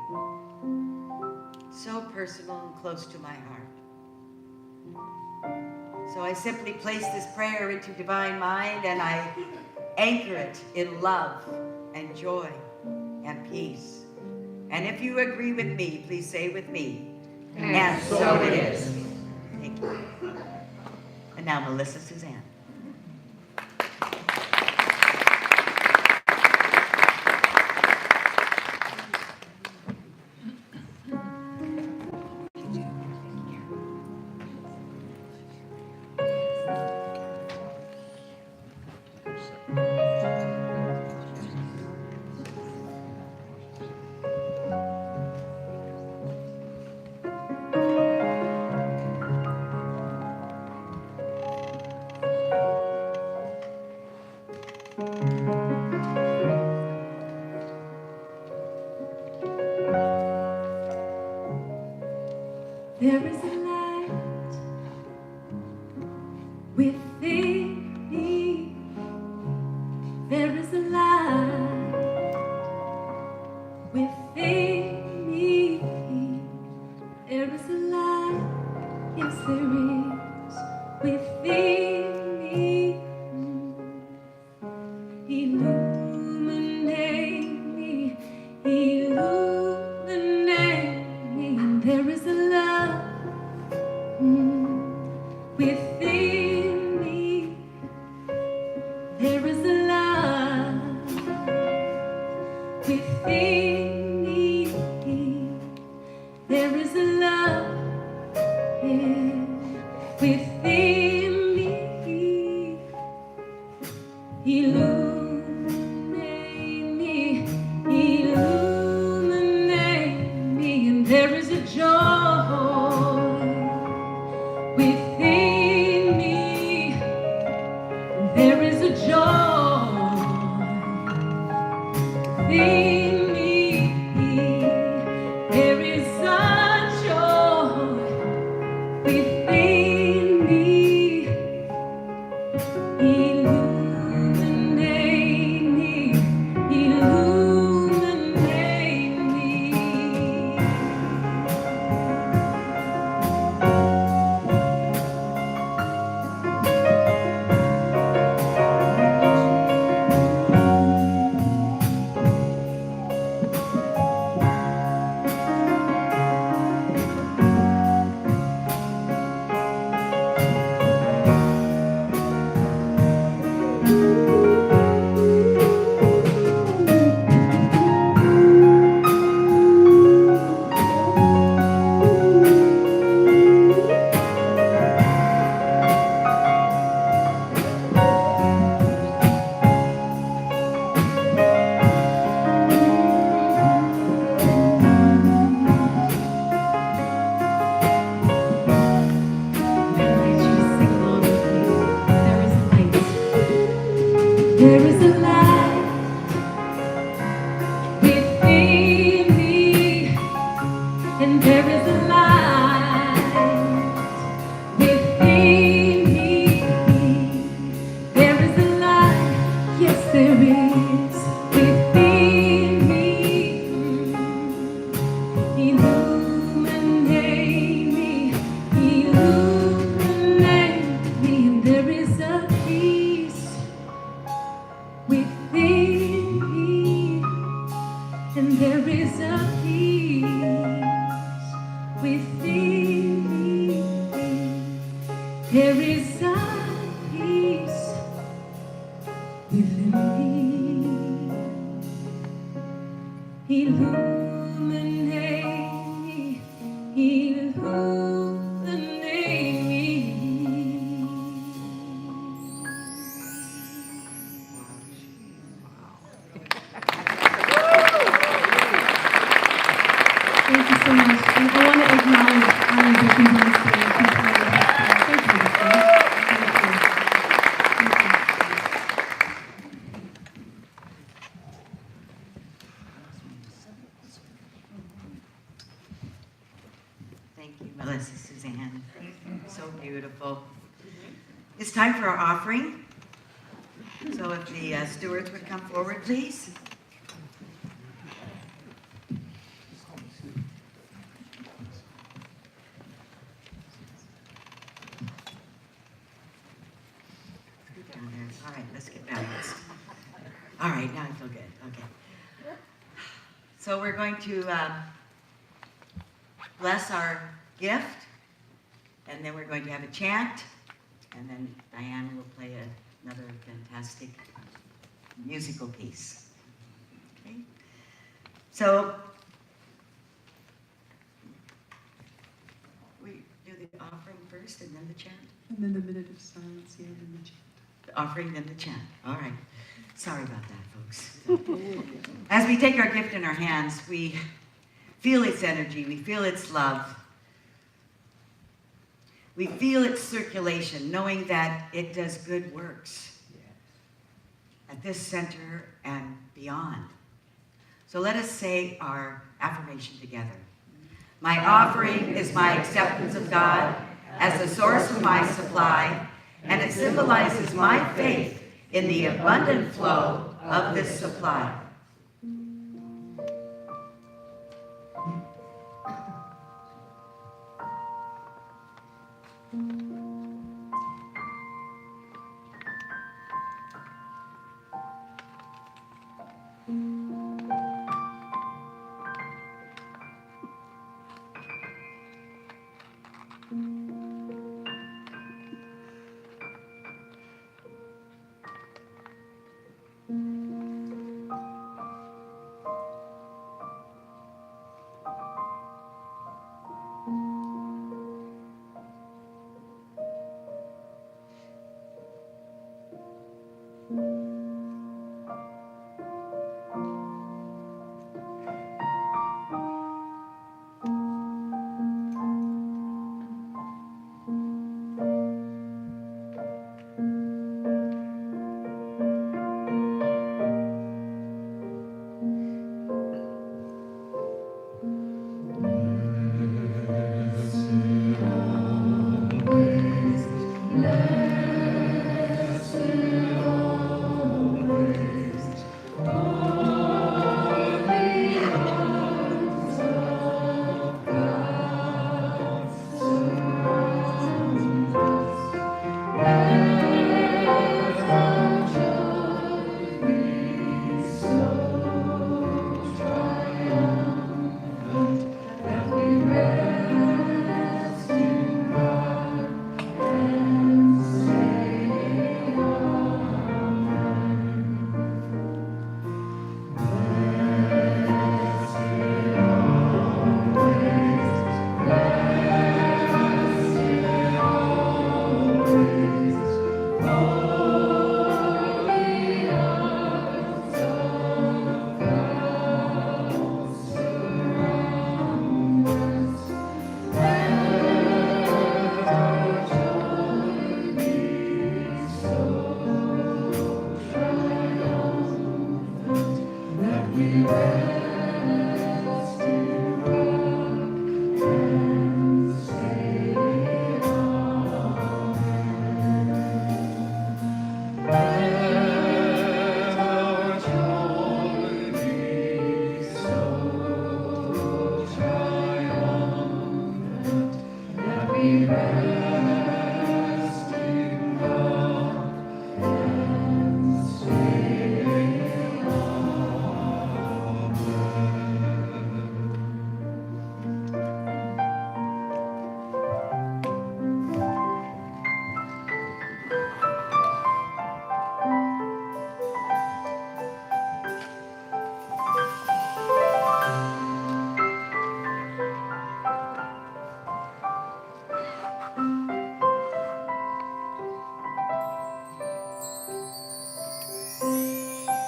So personal and close to my heart. So I simply place this prayer into divine mind, and I anchor it in love and joy and peace. And if you agree with me, please say with me, and so it is. Thank you. And now Melissa Suzanne. There is a light within me. There is a light within me. There is a light, yes there is, within me. Illuminate me, illuminate me. There is a love within me. There is a love within me. There is a love within me. Illuminate me, illuminate me, and there is a joy within me. There is a joy within me. There is a joy within me. Illuminate me, illuminate me. There is a light within me, and there is a light within me. There is a light, yes there is, within me. Illuminate me, illuminate me, and there is a peace within me, and there is a peace within me. There is a peace within me. Illuminate me, illuminate me. Thank you so much. And I want to acknowledge all of the components today. Thank you. Thank you, Melissa, Suzanne. So beautiful. It's time for our offering. So if the stewards would come forward, please. Down there. All right, let's get balanced. All right, now I feel good. Okay. So we're going to bless our gift, and then we're going to have a chant, and then Diane will play another fantastic musical piece. Okay? So we do the offering first and then the chant? And then the minute of silence, yeah, and then the chant. The offering, then the chant. All right. Sorry about that, folks. As we take our gift in our hands, we feel its energy, we feel its love. We feel its circulation, knowing that it does good works at this center and beyond. So let us say our affirmation together. My offering is my acceptance of God as the source of my supply, and it symbolizes my faith in the abundant flow of this supply.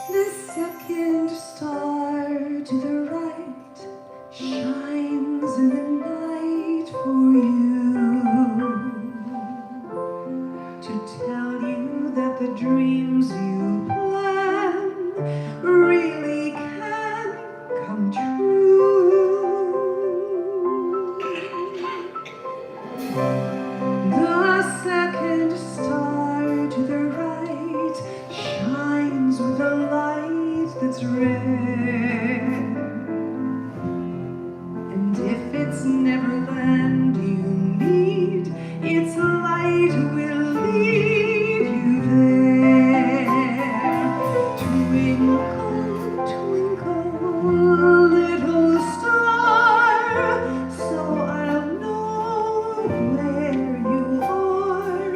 The second star to the right shines in the night for you, to tell you that the dreams you plan really can come true. The second star to the right shines with a light that's rare. And if it's Neverland you need, its light will lead you there. Twinkle, twinkle, little star, so I'll know where you are,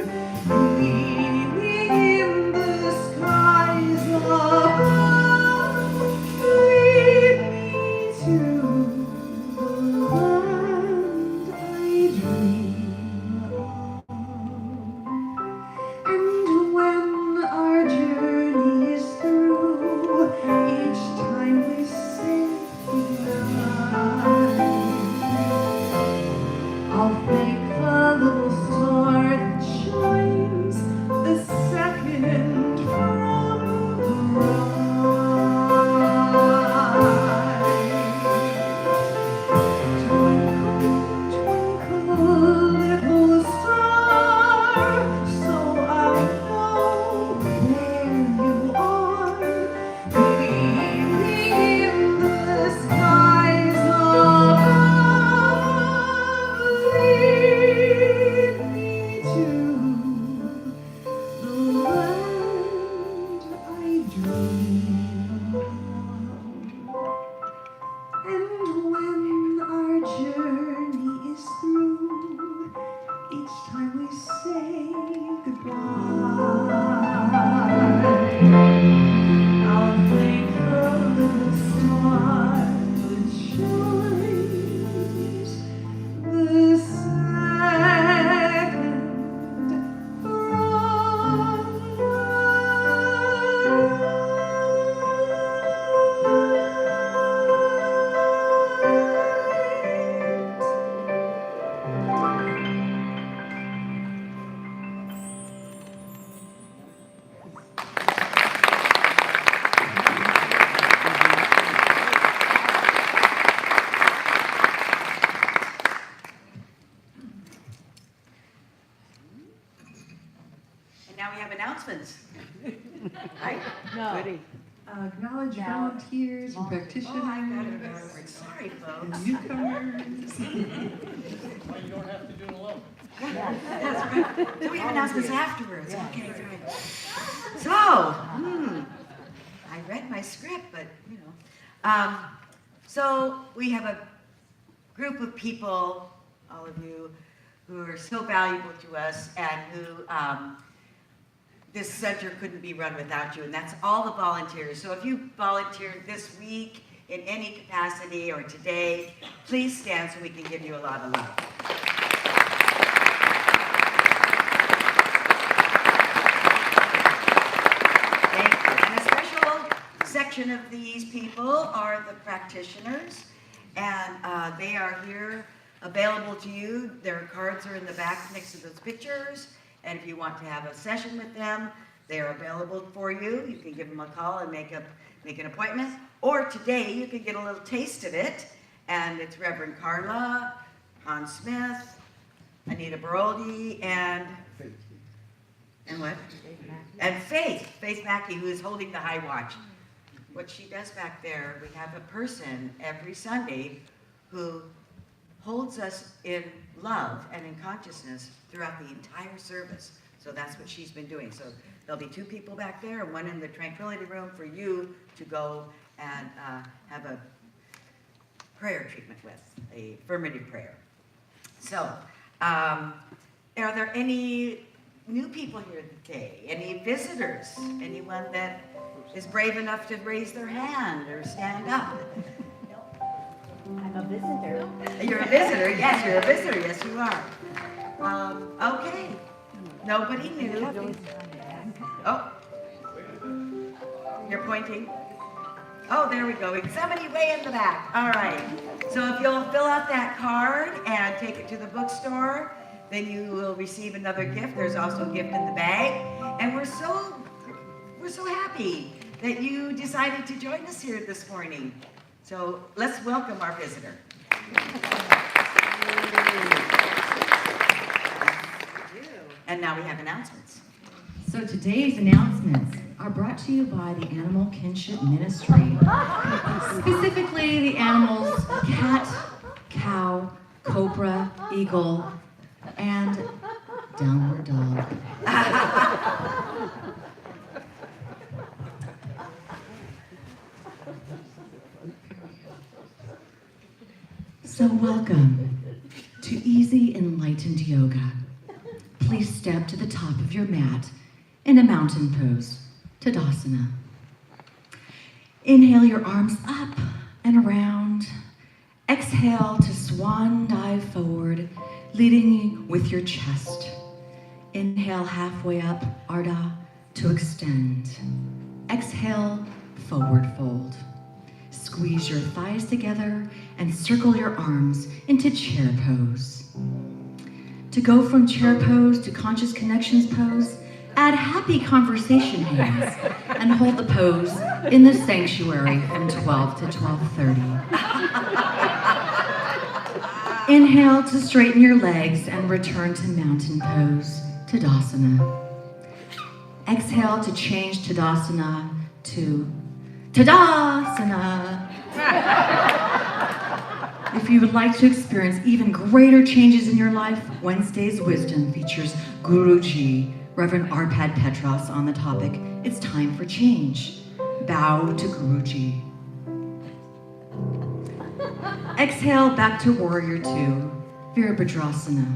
gleaming in the skies above. Lead me to the land I dream of. And when our journey is through, each time we say goodbye, I'll thank the little star that shines the second from the right. Twinkle, little star, so I'll know where you are, gleaming in the skies above. Lead me to the land I dream of. And when our journey is through, each time we say goodbye, I'll thank the little star that shines the second from And now we have announcements. Right? Acknowledge volunteers and Oh, I got it. practitioners Sorry, and folks. newcomers. That's right. So we have announcements afterwards. Okay, right. So, I read my script, but you know. So we have a group of people, all of you, who are so valuable to us and who this center couldn't be run without you, and that's all the volunteers. So if you volunteered this week in any capacity or today, please stand so we can give you a lot of love. Thank you. And a special section of these people are the practitioners, and they are here available to you. Their cards are in the back next to those pictures, and if you want to have a session with them, They are available for you. You can give them a call and make an appointment. Or today, you can get a little taste of it. And it's Reverend Carla, Hans Smith, Anita Baroldi, and what? And Faith Mackey, who is holding the high watch. What she does back there, we have a person every Sunday who holds us in love and in consciousness throughout the entire service. So that's what she's been doing. So there'll be 2 people back there and 1 in the tranquility room for you to go and have a prayer treatment with, a affirmative prayer. So, are there any new people here today? Any visitors? Anyone that is brave enough to raise their hand or stand up? I'm a visitor. You're a visitor? Yes, you're a visitor. Yes, you are. Okay. Nobody new. Oh. You're pointing? Oh, there we go. Somebody way in the back. All right. So if you'll fill out that card and take it to the bookstore, then you will receive another gift. There's also a gift in the bag. And we're so happy that you decided to join us here this morning. So let's welcome our visitor. And now we have announcements. So today's announcements are brought to you by the Animal Kinship Ministry. Specifically the animals cat, cow, cobra, eagle, and downward dog. So welcome to Easy Enlightened Yoga. Please step to the top of your mat in a mountain pose, Tadasana. Inhale your arms up and around. Exhale to swan dive forward, leading with your chest. Inhale halfway up, Ardha, to extend. Exhale, forward fold. Squeeze your thighs together and circle your arms into chair pose. To go from chair pose to conscious connections pose, add happy conversation hands and hold the pose in the sanctuary from 12 to 12:30. Inhale to straighten your legs and return to mountain pose, Tadasana. Exhale to change Tadasana to Tadasana. If you would like to experience even greater changes in your life, Wednesday's Wisdom features Guruji, Reverend Arpad Petros, on the topic, It's Time for Change. Bow to Guruji. Exhale back to Warrior 2, Virabhadrasana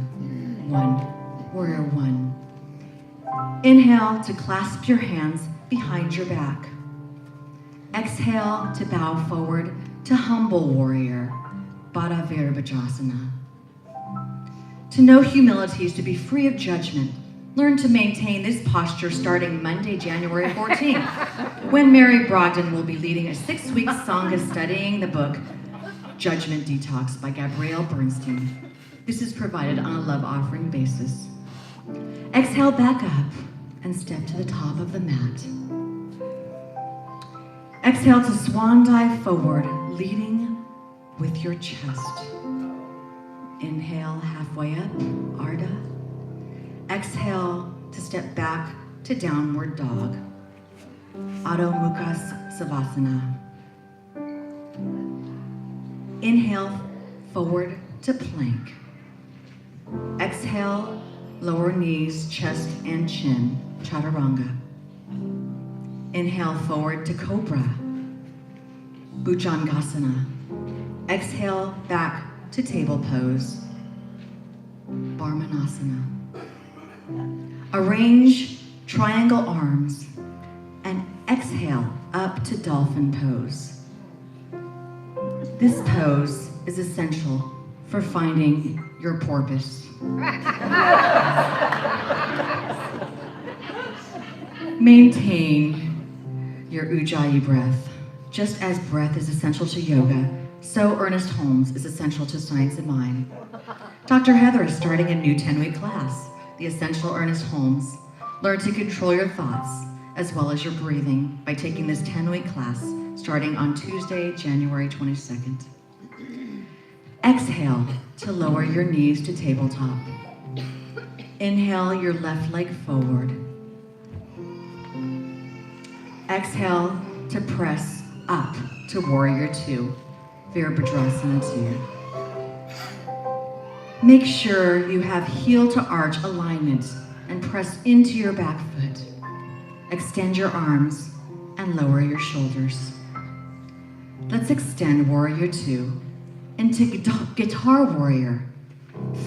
1, Warrior 1. Inhale to clasp your hands behind your back. Exhale to bow forward to Humble Warrior, Baddha Virabhadrasana. To know humility is to be free of judgment. Learn to maintain this posture starting Monday, January 14th, when Mary Brogdon will be leading a 6-week Sangha studying the book Judgment Detox by Gabrielle Bernstein. This is provided on a love offering basis. Exhale back up and step to the top of the mat. Exhale to swan dive forward, leading with your chest. Inhale halfway up, Ardha. Exhale to step back to downward dog, Adho Mukha Savasana. Inhale forward to plank. Exhale, lower knees, chest, and chin, Chaturanga. Inhale forward to Cobra, Bhujangasana. Exhale back to table pose, Varmanasana. Arrange triangle arms and exhale up to dolphin pose. This pose is essential for finding your porpoise. Maintain your Ujjayi breath. Just as breath is essential to yoga, so Ernest Holmes is essential to Science of Mind. Dr. Heather is starting a new 10-week class, The Essential Ernest Holmes, Learn to control your thoughts as well as your breathing by taking this 10-week class starting on Tuesday, January 22nd. Exhale to lower your knees to tabletop. Inhale your left leg forward. Exhale to press up to Warrior Two, Virabhadrasana 2. Make sure you have heel to arch alignment and press into your back foot. Extend your arms and lower your shoulders. Let's extend Warrior Two into Guitar Warrior,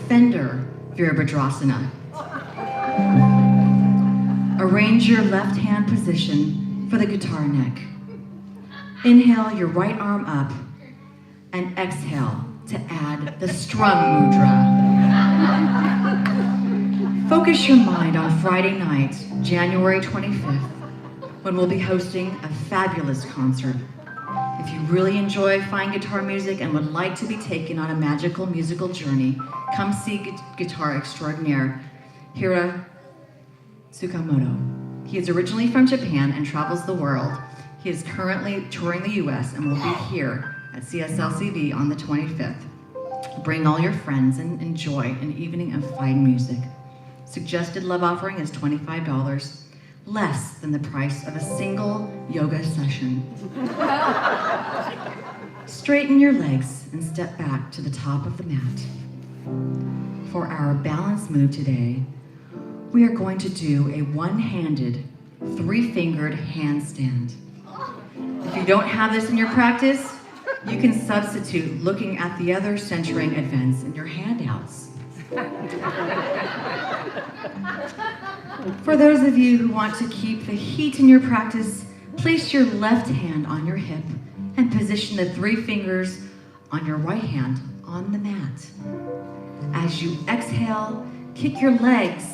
Fender Virabhadrasana. Arrange your left hand position for the guitar neck. Inhale your right arm up and exhale to add the strum mudra. Focus your mind on Friday night, January 25th, when we'll be hosting a fabulous concert. If you really enjoy fine guitar music and would like to be taken on a magical musical journey, come see guitar extraordinaire Hira Tsukamoto. He is originally from Japan and travels the world. He is currently touring the US and will be here at CSLCB on the 25th. Bring all your friends and enjoy an evening of fine music. Suggested love offering is $25, less than the price of a single yoga session. Straighten your legs and step back to the top of the mat. For our balance move today, we are going to do a one-handed, three-fingered handstand. If you don't have this in your practice, you can substitute looking at the other centering events in your handouts. For those of you who want to keep the heat in your practice, place your left hand on your hip and position the three fingers on your right hand on the mat. As you exhale, kick your legs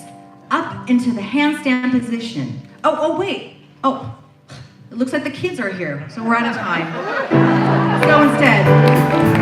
up into the handstand position. Wait. It looks like the kids are here, so we're out of time. Let's go instead.